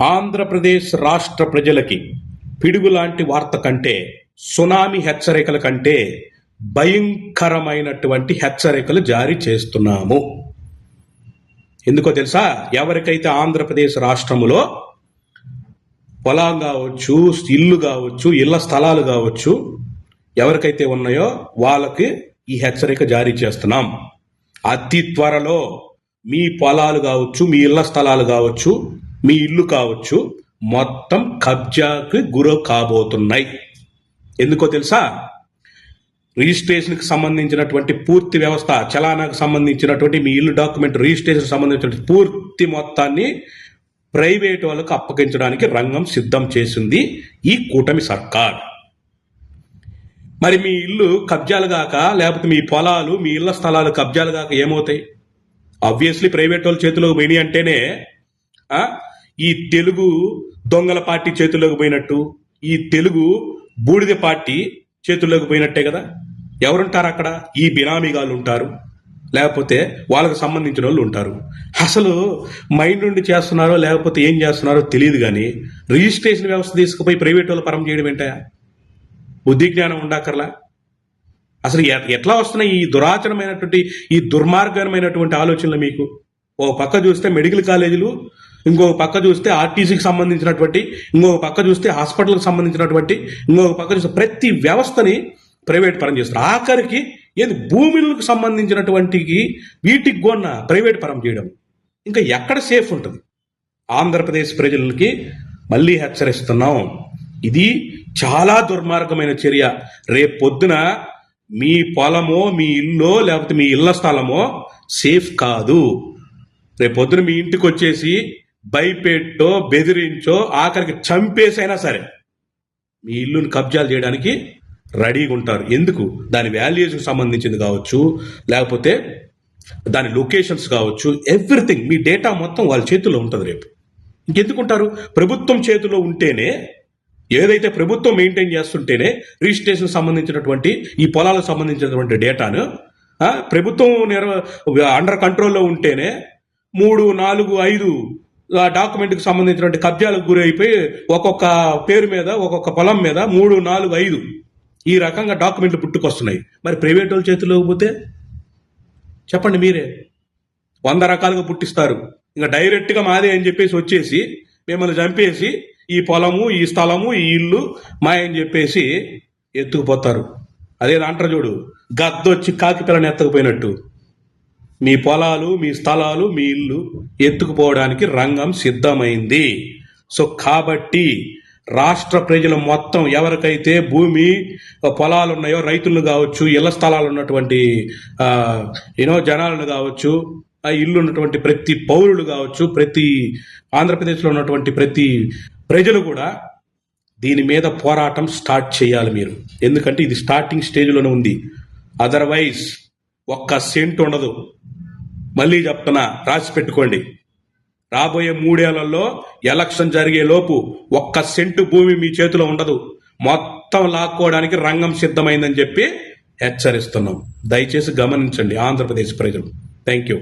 ఆంధ్రప్రదేశ్ రాష్ట్ర ప్రజలకి పిడుగులాంటి వార్త కంటే, సునామీ హెచ్చరికల కంటే భయంకరమైనటువంటి హెచ్చరికలు జారీ చేస్తున్నాము. ఎందుకో తెలుసా? ఎవరికైతే ఆంధ్రప్రదేశ్ రాష్ట్రములో పొలం కావచ్చు, ఇల్లు కావచ్చు, ఇళ్ల స్థలాలు కావచ్చు, ఎవరికైతే ఉన్నాయో వాళ్ళకి ఈ హెచ్చరిక జారీ చేస్తున్నాం. అతి త్వరలో మీ పొలాలు కావచ్చు, మీ ఇళ్ల స్థలాలు కావచ్చు, మీ ఇల్లు కావచ్చు, మొత్తం కబ్జాకి గురి కాబోతున్నాయి. ఎందుకో తెలుసా? రిజిస్ట్రేషన్కి సంబంధించినటువంటి పూర్తి వ్యవస్థ, చలానాకు సంబంధించినటువంటి మీ ఇల్లు డాక్యుమెంట్ రిజిస్ట్రేషన్ సంబంధించిన పూర్తి మొత్తాన్ని ప్రైవేట్ వాళ్ళకు అప్పగించడానికి రంగం సిద్ధం చేసింది ఈ కూటమి సర్కార్. మరి మీ ఇల్లు కబ్జాలు గాక, లేకపోతే మీ పొలాలు, మీ ఇళ్ల స్థలాలు కబ్జాలు గాక ఏమవుతాయి? ఆబ్వియస్లీ ప్రైవేట్ వాళ్ళ చేతిలోకి పోయినాయి అంటేనే ఈ తెలుగు దొంగల పార్టీ చేతుల్లోకి పోయినట్టు, ఈ తెలుగు బూడిద పార్టీ చేతుల్లోకి పోయినట్టే కదా. ఎవరుంటారు అక్కడ? ఈ బినామీగాళ్ళు ఉంటారు, లేకపోతే వాళ్ళకు సంబంధించిన వాళ్ళు ఉంటారు. అసలు మైండ్ నుండి చేస్తున్నారో లేకపోతే ఏం చేస్తున్నారో తెలియదు, కానీ రిజిస్ట్రేషన్ వ్యవస్థ తీసుకుపోయి ప్రైవేట్ వాళ్ళు పరం చేయడం ఏంటా? బుద్ధి జ్ఞానం ఉండక్కర్లా? అసలు ఎట్లా వస్తున్నాయి ఈ దురాచరమైనటువంటి, ఈ దుర్మార్గమైనటువంటి ఆలోచనలు మీకు? ఓ పక్క చూస్తే మెడికల్ కాలేజీలు, ఇంకొక పక్క చూస్తే ఆర్టీసీకి సంబంధించినటువంటి, ఇంకొక పక్క చూస్తే హాస్పిటల్కి సంబంధించినటువంటి, ఇంకొక పక్క చూస్తే ప్రతి వ్యవస్థని ప్రైవేట్ పరం చేస్తారు. ఆఖరికి ఏది భూములకు సంబంధించినటువంటి వీటికి కూడా ప్రైవేట్ పరం చేయడం ఇంకా ఎక్కడ సేఫ్ ఉంటుంది? ఆంధ్రప్రదేశ్ ప్రజలకి మళ్ళీ హెచ్చరిస్తున్నాం, ఇది చాలా దుర్మార్గమైన చర్య. రేపు పొద్దున మీ పొలమో, మీ ఇల్లు, లేకపోతే మీ ఇళ్ల స్థలమో సేఫ్ కాదు. రేపు పొద్దున మీ ఇంటికి వచ్చేసి భయపెట్టో, బెదిరించో, ఆఖరికి చంపేసైనా సరే మీ ఇల్లుని కబ్జాలు చేయడానికి రెడీగా ఉంటారు. ఎందుకు? దాని వాల్యూస్కి సంబంధించింది కావచ్చు, లేకపోతే దాని లొకేషన్స్ కావచ్చు, ఎవ్రీథింగ్, మీ డేటా మొత్తం వాళ్ళ చేతుల్లో ఉంటుంది. రేపు ఇంకెందుకుంటారు? ప్రభుత్వం చేతిలో ఉంటేనే, ఏదైతే ప్రభుత్వం మెయింటైన్ చేస్తుంటేనే రిజిస్ట్రేషన్ సంబంధించినటువంటి, ఈ పొలాలకు సంబంధించినటువంటి డేటాను ప్రభుత్వం అండర్ కంట్రోల్లో ఉంటేనే 3, 4, 5 డాక్యుమెంట్కి సంబంధించినటువంటి కబ్జాలకు గురి అయిపోయి ఒక్కొక్క పేరు మీద, ఒక్కొక్క పొలం మీద 3, 4, 5 ఈ రకంగా డాక్యుమెంట్లు పుట్టుకొస్తున్నాయి. మరి ప్రైవేట్ వాళ్ళ చేతిలోకి పోతే చెప్పండి మీరే. 100 రకాలుగా పుట్టిస్తారు. ఇంకా డైరెక్ట్గా మాదే అని చెప్పేసి వచ్చేసి మిమ్మల్ని చంపేసి ఈ పొలము, ఈ స్థలము, ఈ ఇల్లు మాయని చెప్పేసి ఎత్తుకుపోతారు. అదే అంటారు చూడు, గద్దొచ్చి కాకి పిల్లని ఎత్తకపోయినట్టు మీ పొలాలు, మీ స్థలాలు, మీ ఇల్లు ఎత్తుకుపోవడానికి రంగం సిద్ధమైంది. సో కాబట్టి రాష్ట్ర ప్రజలు మొత్తం, ఎవరికైతే భూమి, పొలాలు ఉన్నాయో, రైతులను కావచ్చు, ఇళ్ల స్థలాలు ఉన్నటువంటి జనాలను కావచ్చు, ఆ ఇల్లు ఉన్నటువంటి ప్రతి పౌరులు కావచ్చు, ప్రతి ఆంధ్రప్రదేశ్లో ఉన్నటువంటి ప్రతి ప్రజలు కూడా దీని మీద పోరాటం స్టార్ట్ చేయాలి మీరు. ఎందుకంటే ఇది స్టార్టింగ్ స్టేజ్లోనే ఉంది. అదర్వైజ్ ఒక్క సెంట్ ఉండదు. మళ్ళీ చెప్తున్నా, రాసి పెట్టుకోండి. రాబోయే 3 ఏళ్లలో ఎలక్షన్ జరిగే లోపు ఒక్క సెంటు భూమి మీ చేతిలో ఉండదు. మొత్తం లాక్కోవడానికి రంగం సిద్ధమైందని చెప్పి హెచ్చరిస్తున్నాం. దయచేసి గమనించండి ఆంధ్రప్రదేశ్ ప్రజలు. Thank you.